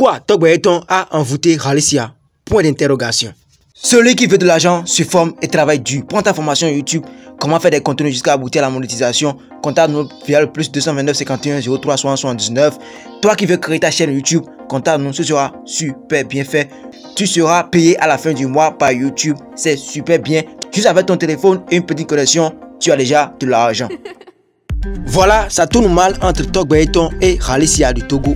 Pourquoi Togboyeton a envoûté Khalicia? Point d'interrogation. Celui qui veut de l'argent se forme et travaille dur. Prends ta formation YouTube. Comment faire des contenus jusqu'à aboutir à la monétisation? Contacte-nous via le plus 229 51 03 79. Toi qui veux créer ta chaîne YouTube, contacte-nous, ce sera super bien fait. Tu seras payé à la fin du mois par YouTube. C'est super bien. Juste avec ton téléphone et une petite connexion, tu as déjà de l'argent. Voilà, ça tourne mal entre Togboyeton et Khalicia du Togo.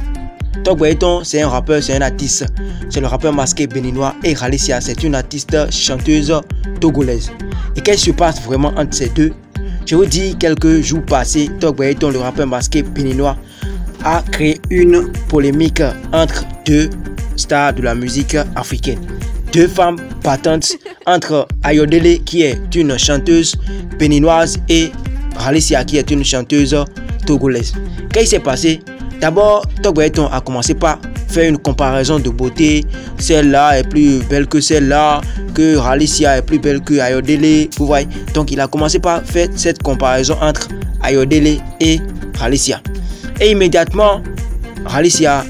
Togboyeton, c'est un rappeur, c'est un artiste. C'est le rappeur masqué béninois. Et Khalicia, c'est une artiste chanteuse togolaise. Et qu'est-ce qui se passe vraiment entre ces deux? Je vous dis, quelques jours passés, Togboyeton, le rappeur masqué béninois, a créé une polémique entre deux stars de la musique africaine. Deux femmes battantes entre Ayodele, qui est une chanteuse béninoise, et Khalicia, qui est une chanteuse togolaise. Qu'est-ce qui s'est passé? D'abord, Togboyeton a commencé par faire une comparaison de beauté. Celle-là est plus belle que celle-là, que Khalicia est plus belle que Ayodele. Vous voyez? Donc, il a commencé par faire cette comparaison entre Ayodele et Khalicia. Et immédiatement, Khalicia,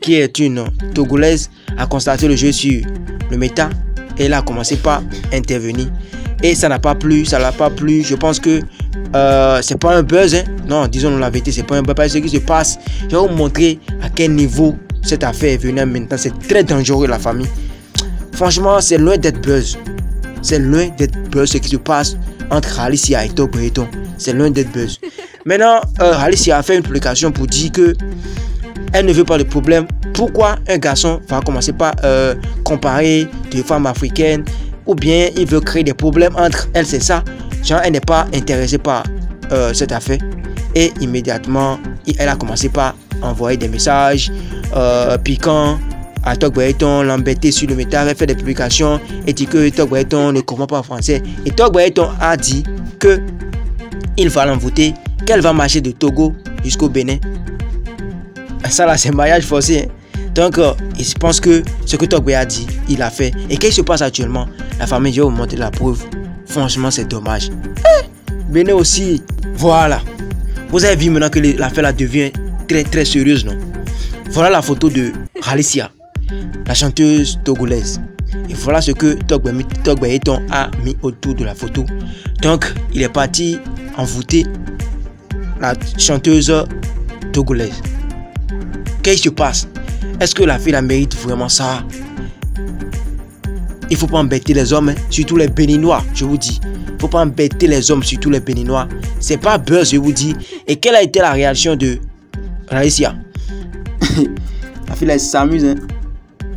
qui est une Togolaise, a constaté le jeu sur le méta. Et elle a commencé par intervenir. Et ça n'a pas plu, ça l'a pas plu. Je pense que c'est pas un buzz, hein. Non, disons la vérité, c'est pas un buzz. Ce qui se passe, je vais vous montrer à quel niveau cette affaire est venue maintenant. C'est très dangereux, la famille. Franchement, c'est loin d'être buzz. C'est loin d'être buzz ce qui se passe entre Khalicia et Togboyeton. C'est loin d'être buzz. Maintenant, Khalicia a fait une publication pour dire que elle ne veut pas de problème. Pourquoi un garçon va commencer par comparer des femmes africaines, ou bien il veut créer des problèmes entre elles, c'est ça. Genre, elle n'est pas intéressée par cette affaire. Et immédiatement, elle a commencé par envoyer des messages piquants à Togboyeton, l'embêter sur le méta, elle fait des publications et dit que Togboyeton ne comprend pas français. Et Togboyeton a dit que il va l'envoûter, qu'elle va marcher de Togo jusqu'au Bénin. Ça là, c'est mariage forcé, hein. Donc, je pense que ce que Togboyeton a dit, il a fait. Et qu'est-ce qui se passe actuellement? La famille, je vais vous montrer la preuve. Franchement, c'est dommage. Bénin aussi. Voilà. Vous avez vu maintenant que l'affaire là devient très sérieuse, non? Voilà la photo de Khalicia, la chanteuse togolaise. Et voilà ce que Togboyeton a mis autour de la photo. Donc, il est parti envoûter la chanteuse togolaise. Qu'est-ce qui se passe? Est-ce que la fille la mérite vraiment ça? Il ne faut pas embêter les hommes, hein, surtout les Béninois, je vous dis. Il ne faut pas embêter les hommes, surtout les Béninois. C'est pas buzz, je vous dis. Et quelle a été la réaction de Khalicia? La fille, elle s'amuse, hein.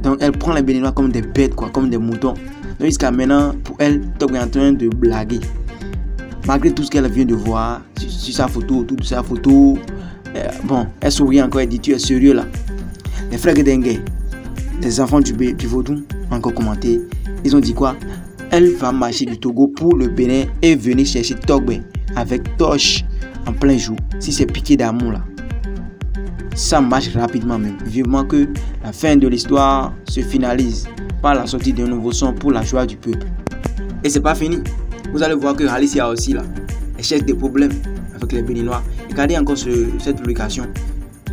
Donc, elle prend les Béninois comme des bêtes, quoi, comme des moutons. Donc, jusqu'à maintenant, pour elle, Togbo est en train de blaguer. Malgré tout ce qu'elle vient de voir sur sa photo, autour de sa photo, bon, elle sourit encore, elle dit: tu es sérieux là? Les frères Dengue, les enfants du Vaudou, encore commenté. Ils ont dit quoi? Elle va marcher du Togo pour le Bénin et venir chercher Togbo avec torche en plein jour. Si c'est piqué d'amour là, ça marche rapidement même. Vivement que la fin de l'histoire se finalise par la sortie d'un nouveau son pour la joie du peuple. Et c'est pas fini. Vous allez voir que Khalicia aussi là, elle cherche des problèmes avec les Béninois. Regardez encore cette publication.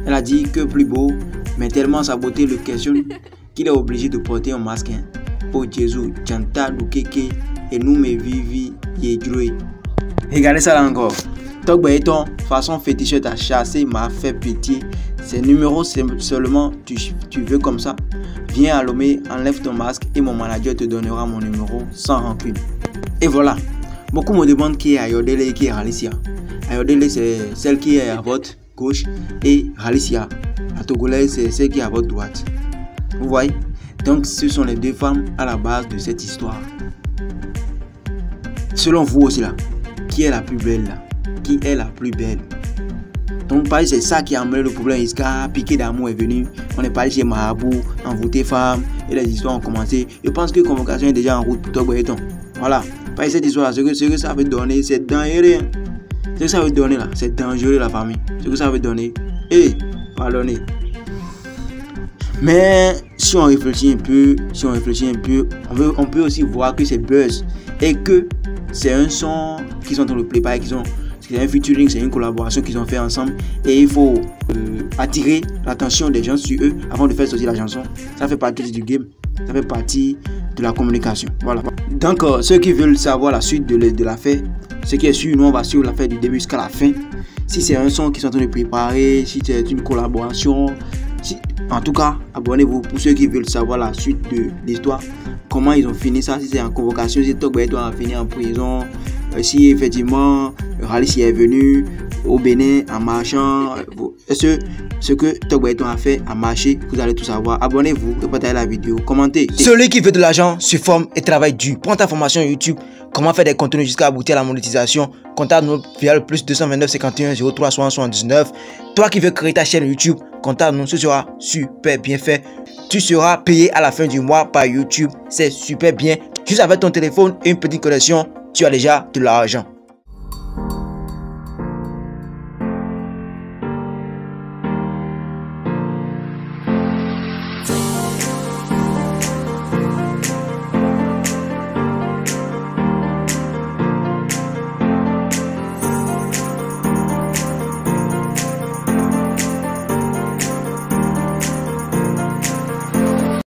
Elle a dit que plus beau, mais tellement sa beauté le questionne qu'il est obligé de porter un masque. Hein. Oh Jésus, Janta Lukeke et nous me vivi yedroué. Regardez ça là encore. Togboyeton, façon fétichette à chasser, m'a fait pitié. Ces numéros, c'est seulement tu veux comme ça. Viens à Lomé, enlève ton masque et mon manager te donnera mon numéro sans rancune. Et voilà. Beaucoup me demandent qui est Ayodele et qui est Khalicia. Ayodele, c'est celle qui est à votre gauche et Khalicia, la Togolaise, c'est celle qui est à votre droite. Vous voyez? Donc, ce sont les deux femmes à la base de cette histoire. Selon vous aussi là, qui est la plus belle là? Qui est la plus belle? Donc, pareil, c'est ça qui a amené le problème. Iska, piqué d'amour est venu. On est parti chez Marabout, envoûté femme, et les histoires ont commencé. Je pense que convocation est déjà en route pour Togboyeton. Voilà. Pareil, cette histoire là, ce que ça veut donner, c'est dangereux. Ce que ça veut donner là, c'est dangereux la famille. Ce que ça veut donner, pardonnez. Mais si on réfléchit un peu, on peut aussi voir que c'est buzz et que c'est un son qui sont dans le préparer, C'est un featuring, c'est une collaboration qu'ils ont fait ensemble et il faut attirer l'attention des gens sur eux avant de faire sortir la chanson. Ça fait partie du game, ça fait partie de la communication. Voilà. Donc ceux qui veulent savoir la suite de l'affaire, ce qui est sûr, nous on va suivre l'affaire du début jusqu'à la fin. Si c'est un son qu'ils sont en train de préparer, si c'est une collaboration, en tout cas, abonnez-vous pour ceux qui veulent savoir la suite de l'histoire. Comment ils ont fini ça, si c'est en convocation, si Tokboy a fini en prison, si effectivement Ralissia est venu au Bénin en marchant, ce que Tokboy a fait a marché, vous allez tout savoir. Abonnez-vous, partagez la vidéo, commentez. Celui qui veut de l'argent se forme et travaille dur. Prends ta formation YouTube, comment faire des contenus jusqu'à aboutir à la monétisation. Contacte-nous via le plus 229 51 03 79. Toi qui veux créer ta chaîne YouTube, contacte-nous, ce sera super bien fait. Tu seras payé à la fin du mois par YouTube, c'est super bien. Juste avec ton téléphone et une petite connexion, tu as déjà de l'argent.